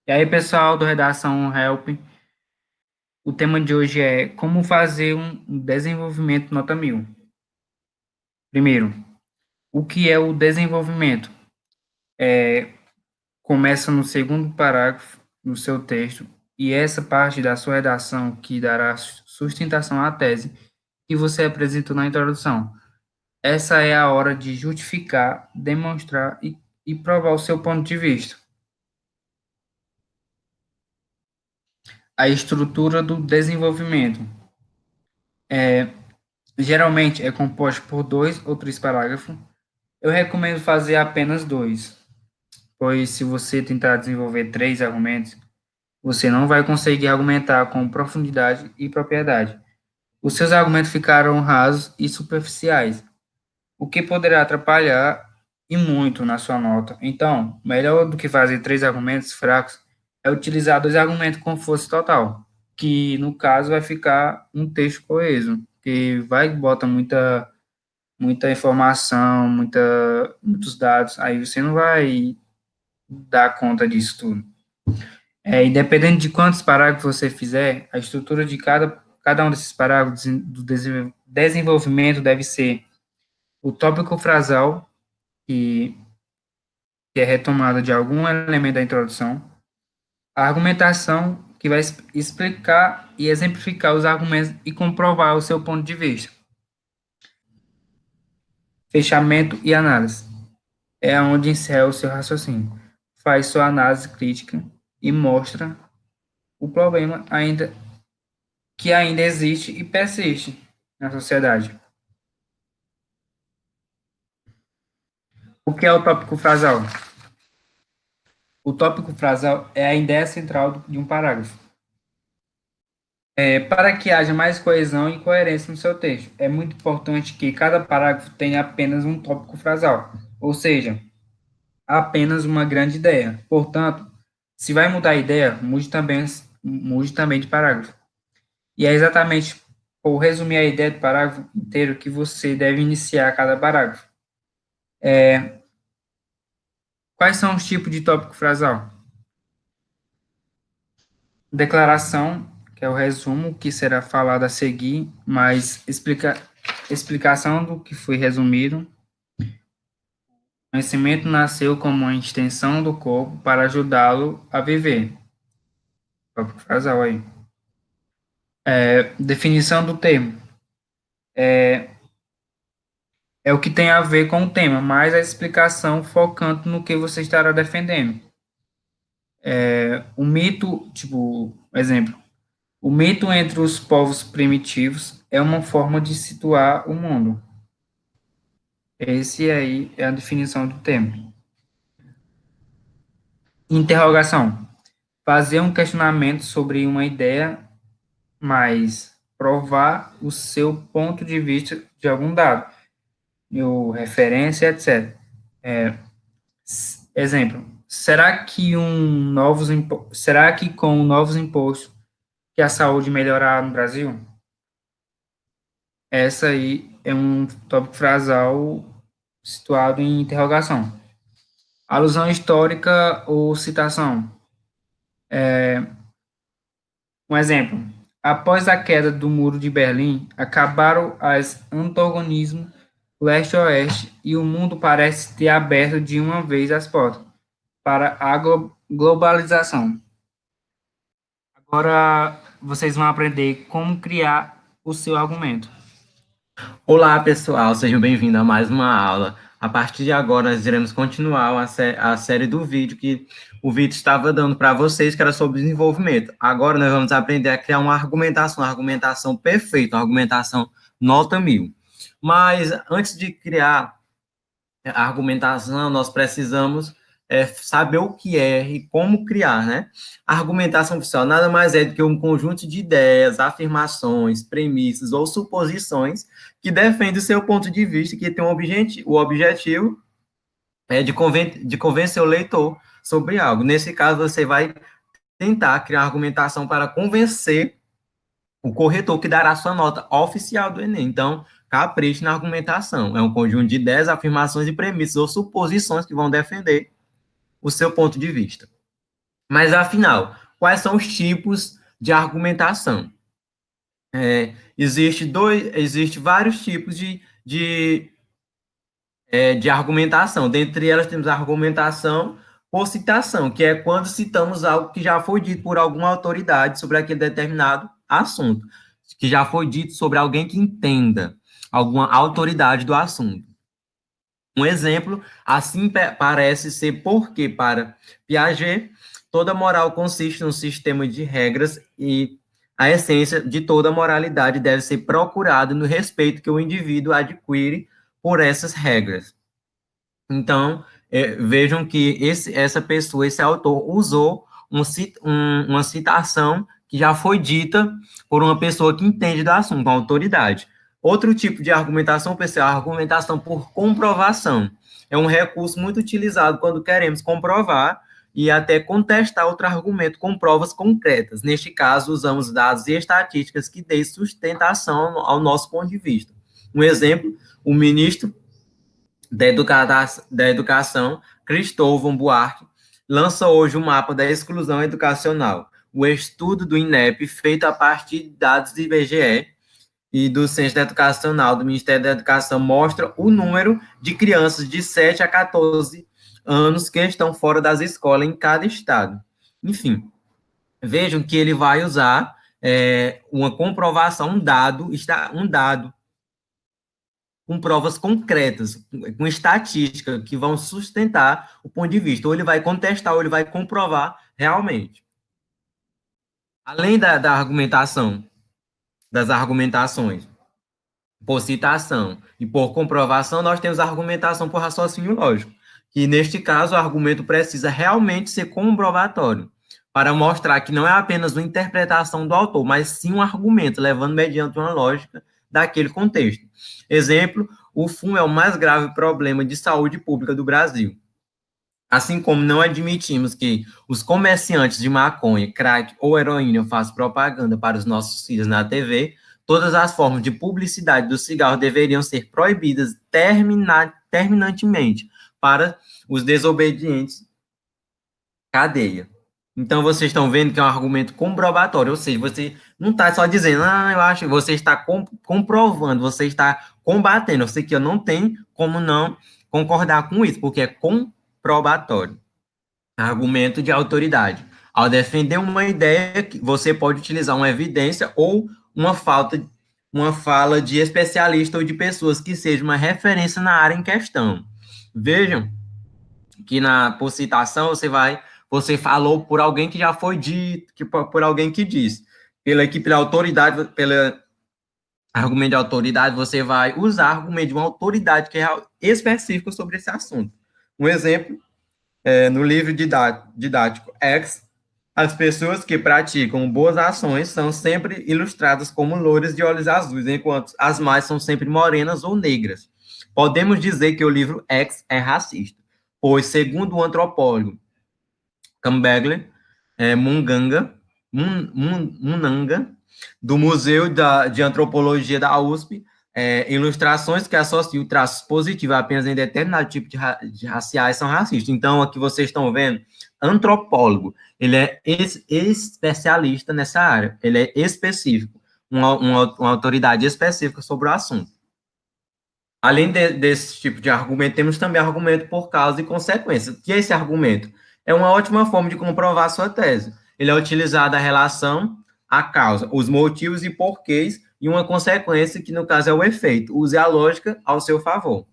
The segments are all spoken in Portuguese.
E aí, pessoal do Redação Help, o tema de hoje é como fazer um desenvolvimento nota 1000. Primeiro, o que é o desenvolvimento? Começa no segundo parágrafo do seu texto e essa parte da sua redação que dará sustentação à tese que você apresentou na introdução. Essa é a hora de justificar, demonstrar e provar o seu ponto de vista. A estrutura do desenvolvimento. Geralmente é composto por 2 ou 3 parágrafos. Eu recomendo fazer apenas 2, pois se você tentar desenvolver 3 argumentos, você não vai conseguir argumentar com profundidade e propriedade. Os seus argumentos ficarão rasos e superficiais, o que poderá atrapalhar e muito na sua nota. Então, melhor do que fazer 3 argumentos fracos é utilizar 2 argumentos com força total, que no caso vai ficar um texto coeso, que vai bota muita informação, muitos dados, aí você não vai dar conta disso tudo. E dependendo de quantos parágrafos você fizer, a estrutura de cada um desses parágrafos do desenvolvimento deve ser o tópico frasal, que é retomada de algum elemento da introdução, a argumentação, que vai explicar e exemplificar os argumentos e comprovar o seu ponto de vista, fechamento e análise. É onde encerra o seu raciocínio. Faz sua análise crítica e mostra o problema que ainda existe e persiste na sociedade. O que é o tópico frasal? O tópico frasal é a ideia central de um parágrafo. Para que haja mais coesão e coerência no seu texto, é muito importante que cada parágrafo tenha apenas um tópico frasal, ou seja, apenas uma grande ideia. Portanto, se vai mudar a ideia, mude também de parágrafo. E é exatamente por resumir a ideia do parágrafo inteiro que você deve iniciar cada parágrafo. Quais são os tipos de tópico frasal? Declaração, que é o resumo que será falado a seguir, mais explicação do que foi resumido. Conhecimento nasceu como uma extensão do corpo para ajudá-lo a viver. Tópico frasal aí. Definição do termo. É o que tem a ver com o tema, mais a explicação focando no que você estará defendendo. O mito, tipo, exemplo, o mito entre os povos primitivos é uma forma de situar o mundo. Esse aí é a definição do termo. Interrogação. Fazer um questionamento sobre uma ideia, mas provar o seu ponto de vista de algum dado, ou referência, etc. Exemplo. Será que com novos impostos que a saúde melhorar no Brasil? Essa aí é um tópico frasal situado em interrogação. Alusão histórica ou citação. Um exemplo. Após a queda do Muro de Berlim, acabaram os antagonismos leste-oeste e o mundo parece ter aberto de uma vez as portas para a globalização. Agora vocês vão aprender como criar o seu argumento. Olá, pessoal, sejam bem-vindos a mais uma aula. A partir de agora, nós iremos continuar a série do vídeo que o Vitor estava dando para vocês, que era sobre desenvolvimento. Agora, nós vamos aprender a criar uma argumentação perfeita, uma argumentação nota 1000. Mas, antes de criar a argumentação, nós precisamos saber o que é e como criar, né? A argumentação oficial nada mais é do que um conjunto de ideias, afirmações, premissas ou suposições que defende o seu ponto de vista, que tem o objetivo de convencer o leitor sobre algo. Nesse caso, você vai tentar criar uma argumentação para convencer o corretor que dará sua nota oficial do Enem. Então, capriche na argumentação. É um conjunto de 10 afirmações e premissas ou suposições que vão defender o seu ponto de vista. Mas, afinal, quais são os tipos de argumentação? Existe vários tipos de argumentação. Dentre elas, temos a argumentação por citação, que é quando citamos algo que já foi dito por alguma autoridade sobre aquele determinado assunto, que já foi dito sobre alguém que entenda, alguma autoridade do assunto. Um exemplo, assim parece ser porque, para Piaget, toda moral consiste num sistema de regras e a essência de toda moralidade deve ser procurada no respeito que o indivíduo adquire por essas regras. Então, vejam que essa pessoa, esse autor, usou uma citação que já foi dita por uma pessoa que entende do assunto, uma autoridade. Outro tipo de argumentação, pessoal, é a argumentação por comprovação. É um recurso muito utilizado quando queremos comprovar e até contestar outro argumento com provas concretas. Neste caso, usamos dados e estatísticas que dêem sustentação ao nosso ponto de vista. Um exemplo, o ministro da Educação, Cristóvão Buarque, lança hoje o mapa da exclusão educacional, o estudo do INEP, feito a partir de dados do IBGE e do Centro Educacional do Ministério da Educação, mostra o número de crianças de 7 a 14 anos que estão fora das escolas em cada estado. Enfim, vejam que ele vai usar uma comprovação, um dado com provas concretas, com estatística, que vão sustentar o ponto de vista. Ou ele vai contestar, ou ele vai comprovar realmente. Além da argumentação, das argumentações por citação e por comprovação, nós temos a argumentação por raciocínio lógico, que neste caso o argumento precisa realmente ser comprovatório, para mostrar que não é apenas uma interpretação do autor, mas sim um argumento, levando mediante uma lógica daquele contexto. Exemplo, o fumo é o mais grave problema de saúde pública do Brasil. Assim como não admitimos que os comerciantes de maconha, crack ou heroína façam propaganda para os nossos filhos na TV, todas as formas de publicidade do cigarro deveriam ser proibidas terminantemente para os desobedientes. Cadeia. Então, vocês estão vendo que é um argumento comprobatório, ou seja, você não está só dizendo, eu acho, você está comprovando, você está combatendo. Eu sei que eu não tenho como não concordar com isso, porque é comprobatório. Argumento de autoridade. Ao defender uma ideia, você pode utilizar uma evidência ou uma fala de especialista ou de pessoas que seja uma referência na área em questão. Vejam que por citação você falou por alguém que já foi dito, por alguém que disse. Pela equipe da autoridade, pela argumento de autoridade, você vai usar argumento de uma autoridade que é específico sobre esse assunto. Um exemplo, no livro didático X, as pessoas que praticam boas ações são sempre ilustradas como louras de olhos azuis, enquanto as mais são sempre morenas ou negras. Podemos dizer que o livro X é racista, pois, segundo o antropólogo Campbell Munanga, do Museu de Antropologia da USP, ilustrações que associam traços positivos apenas em determinado tipo de raciais são racistas. Então, aqui vocês estão vendo, antropólogo, ele é especialista nessa área, ele é específico, uma autoridade específica sobre o assunto. Além desse tipo de argumento, temos também argumento por causa e consequência. O que é esse argumento? É uma ótima forma de comprovar a sua tese. Ele é utilizado a relação, a causa, os motivos e porquês, e uma consequência, que no caso é o efeito. Use a lógica ao seu favor.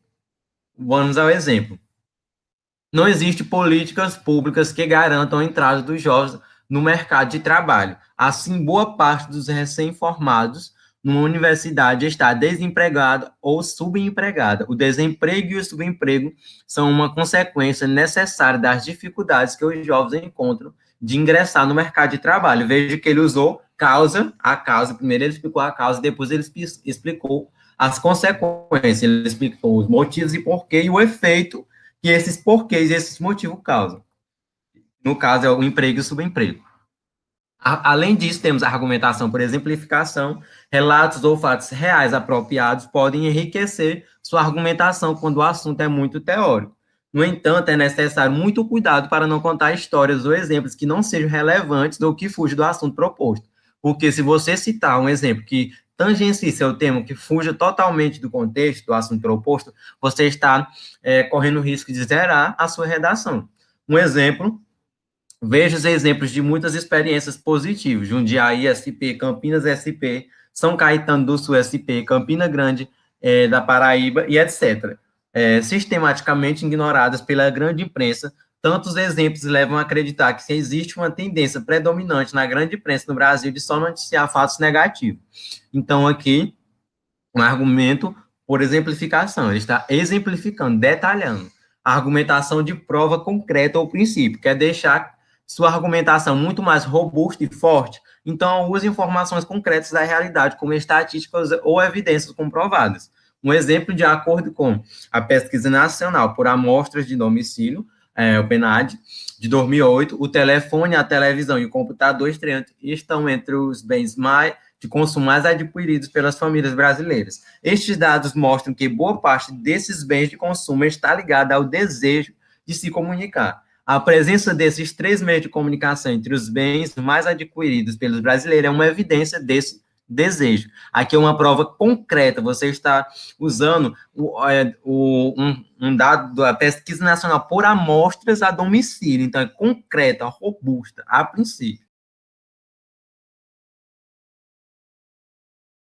Vamos ao exemplo. Não existe políticas públicas que garantam a entrada dos jovens no mercado de trabalho. Assim, boa parte dos recém-formados numa universidade está desempregada ou subempregada. O desemprego e o subemprego são uma consequência necessária das dificuldades que os jovens encontram de ingressar no mercado de trabalho. Veja que ele usou a causa, primeiro ele explicou a causa, depois ele explicou as consequências, ele explicou os motivos e porquê e o efeito que esses porquês e esses motivos causam. No caso, é o emprego e o subemprego. Além disso, temos a argumentação por exemplificação. Relatos ou fatos reais apropriados podem enriquecer sua argumentação quando o assunto é muito teórico. No entanto, é necessário muito cuidado para não contar histórias ou exemplos que não sejam relevantes ou que fujam do assunto proposto. Porque se você citar um exemplo que tangencie seu tema, que fuja totalmente do contexto do assunto proposto, você está correndo o risco de zerar a sua redação. Um exemplo, veja os exemplos de muitas experiências positivas, Jundiaí SP, Campinas SP, São Caetano do Sul SP, Campina Grande da Paraíba e etc. Sistematicamente ignoradas pela grande imprensa, tantos exemplos levam a acreditar que existe uma tendência predominante na grande imprensa no Brasil de só noticiar fatos negativos. Então, aqui, um argumento por exemplificação, ele está exemplificando, detalhando. A argumentação de prova concreta ou princípio, quer deixar sua argumentação muito mais robusta e forte, então use informações concretas da realidade, como estatísticas ou evidências comprovadas. Um exemplo, de acordo com a Pesquisa Nacional por Amostras de Domicílio, o PNAD, de 2008, o telefone, a televisão e o computador estão entre os bens de consumo mais adquiridos pelas famílias brasileiras. Estes dados mostram que boa parte desses bens de consumo está ligada ao desejo de se comunicar. A presença desses três meios de comunicação entre os bens mais adquiridos pelos brasileiros é uma evidência desse desejo. Aqui é uma prova concreta, você está usando um dado da Pesquisa Nacional por amostras a domicílio, então é concreta, robusta, a princípio.